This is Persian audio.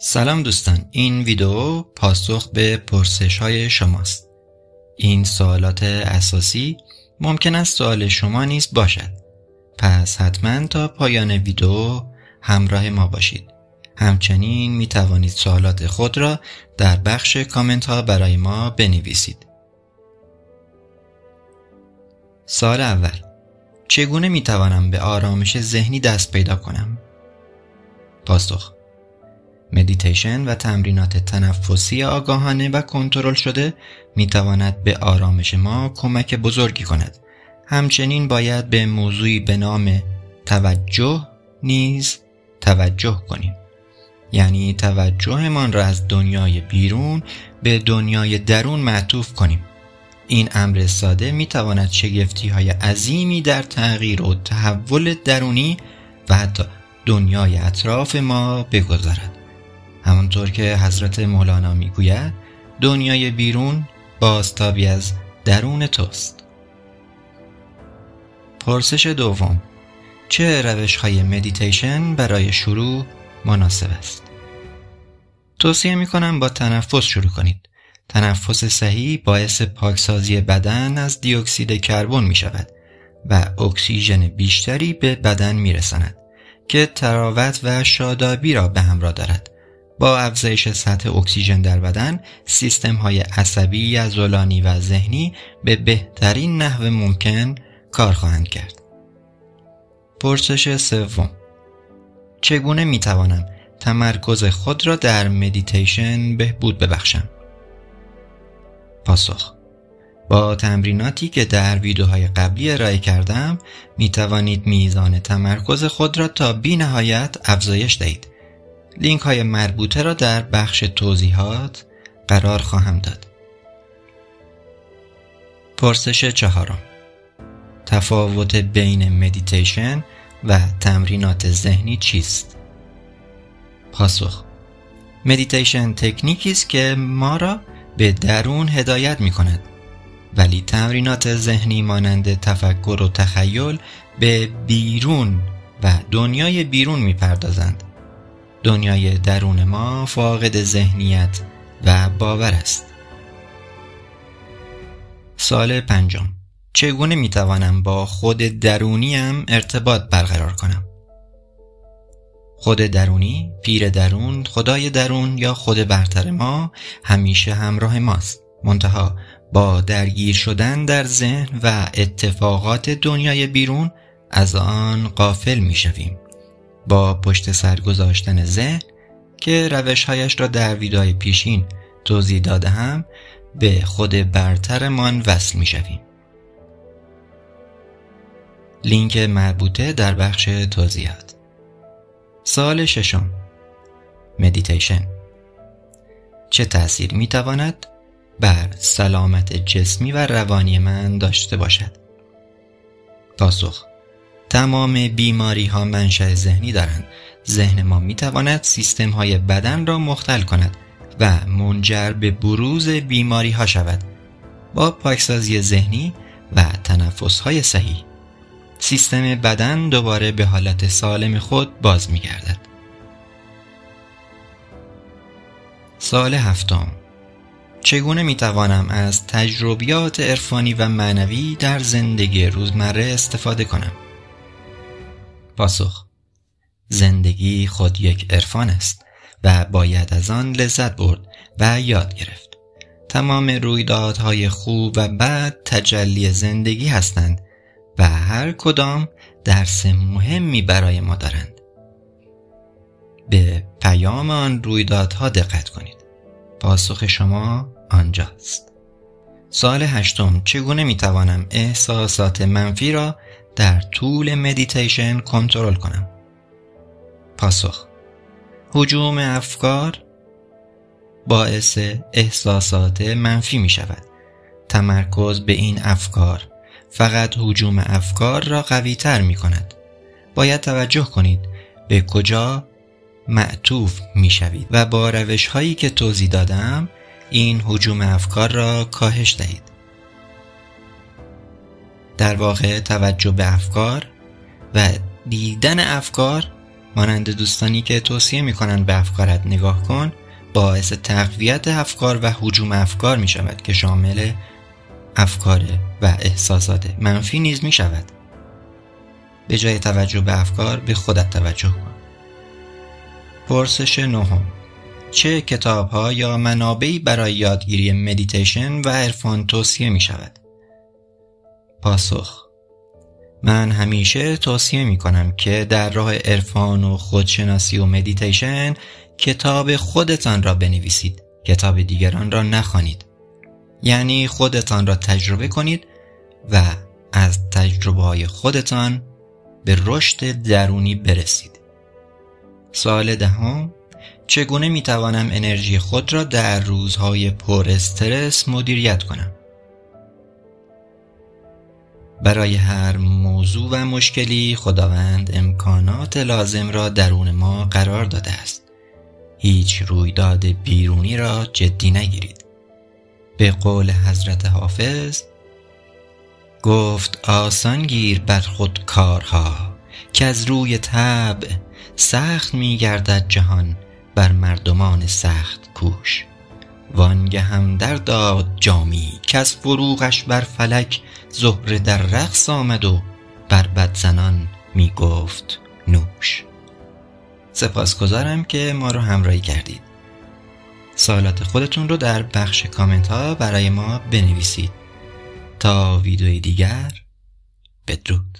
سلام دوستان، این ویدیو پاسخ به پرسش های شماست. این سوالات اساسی ممکن است سوال شما نیز باشد، پس حتما تا پایان ویدیو همراه ما باشید. همچنین می توانید سوالات خود را در بخش کامنت ها برای ما بنویسید. سوال اول: چگونه می توانم به آرامش ذهنی دست پیدا کنم؟ پاسخ: مدیتیشن و تمرینات تنفسی آگاهانه و کنترل شده می تواند به آرامش ما کمک بزرگی کند. همچنین باید به موضوعی به نام توجه نیز توجه کنیم. یعنی توجهمان را از دنیای بیرون به دنیای درون معطوف کنیم. این امر ساده می تواند شگفتی‌های عظیمی در تغییر و تحول درونی و حتی دنیای اطراف ما بگذارد. همانطور که حضرت مولانا میگوید، دنیای بیرون بازتابی از درون توست. پرسش دوم: چه روش‌های مدیتیشن برای شروع مناسب است؟ توصیه می‌کنم با تنفس شروع کنید. تنفس صحیح باعث پاکسازی بدن از دی اکسید کربن می‌شود و اکسیژن بیشتری به بدن می‌رساند که تراوت و شادابی را به همراه دارد. با افزایش سطح اکسیژن در بدن، سیستم‌های عصبی، عضلانی و ذهنی به بهترین نحو ممکن کار خواهند کرد. پرسش سوم: چگونه می‌توانم تمرکز خود را در مدیتیشن بهبود ببخشم؟ پاسخ: با تمریناتی که در ویدیوهای قبلی ارائه کردم می‌توانید میزان تمرکز خود را تا بی‌نهایت افزایش دهید. لینک های مربوطه را در بخش توضیحات قرار خواهم داد. پرسش چهارم: تفاوت بین مدیتیشن و تمرینات ذهنی چیست؟ پاسخ: مدیتیشن تکنیکی است که ما را به درون هدایت می کند، ولی تمرینات ذهنی مانند تفکر و تخیل به بیرون و دنیای بیرون می پردازند. دنیای درون ما فاقد ذهنیت و باور است. سوال پنجم: چگونه میتوانم با خود درونیم ارتباط برقرار کنم؟ خود درونی، پیر درون، خدای درون یا خود برتر ما همیشه همراه ماست. منتها با درگیر شدن در ذهن و اتفاقات دنیای بیرون از آن غافل میشویم. با پشت سر گذاشتن ذهن که روش‌هایش را در ویدیوهای پیشین توضیح دادم به خود برترمان وصل می‌شویم. لینک مربوطه در بخش توضیحات. سوال ششم: مدیتیشن چه تأثیر می‌تواند بر سلامت جسمی و روانی من داشته باشد؟ پاسخ: تمام بیماری ها منشأ ذهنی دارند. ذهن ما می تواند سیستم های بدن را مختل کند و منجر به بروز بیماری ها شود. با پاکسازی ذهنی و تنفس های صحیح، سیستم بدن دوباره به حالت سالم خود باز می گردد. سوال هفتم: چگونه می توانم از تجربیات عرفانی و معنوی در زندگی روزمره استفاده کنم؟ پاسخ: زندگی خود یک عرفان است و باید از آن لذت برد و یاد گرفت. تمام رویدادهای خوب و بد تجلی زندگی هستند و هر کدام درس مهمی برای ما دارند. به پیام آن رویدادها دقت کنید. پاسخ شما آنجاست. سوال هشتم: چگونه میتوانم احساسات منفی را در طول مدیتیشن کنترل کنم؟ پاسخ: هجوم افکار باعث احساسات منفی می شود. تمرکز به این افکار فقط هجوم افکار را قوی تر می کند. باید توجه کنید به کجا معطوف می شوید و با روش هایی که توضیح دادم این هجوم افکار را کاهش دهید. در واقع توجه به افکار و دیدن افکار مانند دوستانی که توصیه میکنن به افکارت نگاه کن باعث تقویت افکار و هجوم افکار می شود که شامل افکار و احساسات منفی نیز می شود. به جای توجه به افکار به خودت توجه کن. پرسش 9: چه کتاب‌ها یا منابعی برای یادگیری مدیتیشن و عرفان توصیه می شود؟ پاسخ: من همیشه توصیه می کنم که در راه عرفان و خودشناسی و مدیتیشن کتاب خودتان را بنویسید، کتاب دیگران را نخوانید. یعنی خودتان را تجربه کنید و از تجربه‌های خودتان به رشد درونی برسید. سوال 10: چگونه می توانم انرژی خود را در روزهای پر استرس مدیریت کنم؟ برای هر موضوع و مشکلی خداوند امکانات لازم را درون ما قرار داده است. هیچ رویداد بیرونی را جدی نگیرید. به قول حضرت حافظ گفت آسان گیر بر خود کارها، که از روی طبع سخت می گردد جهان بر مردمان سخت کوش. وانگه هم در داد جامی که از فروغش بر فلک زهره در رقص آمد و بر بدزنان می گفت نوش. سپاسگزارم که ما رو همراهی کردید. سوالات خودتون رو در بخش کامنت ها برای ما بنویسید. تا ویدیوی دیگر، بدرود.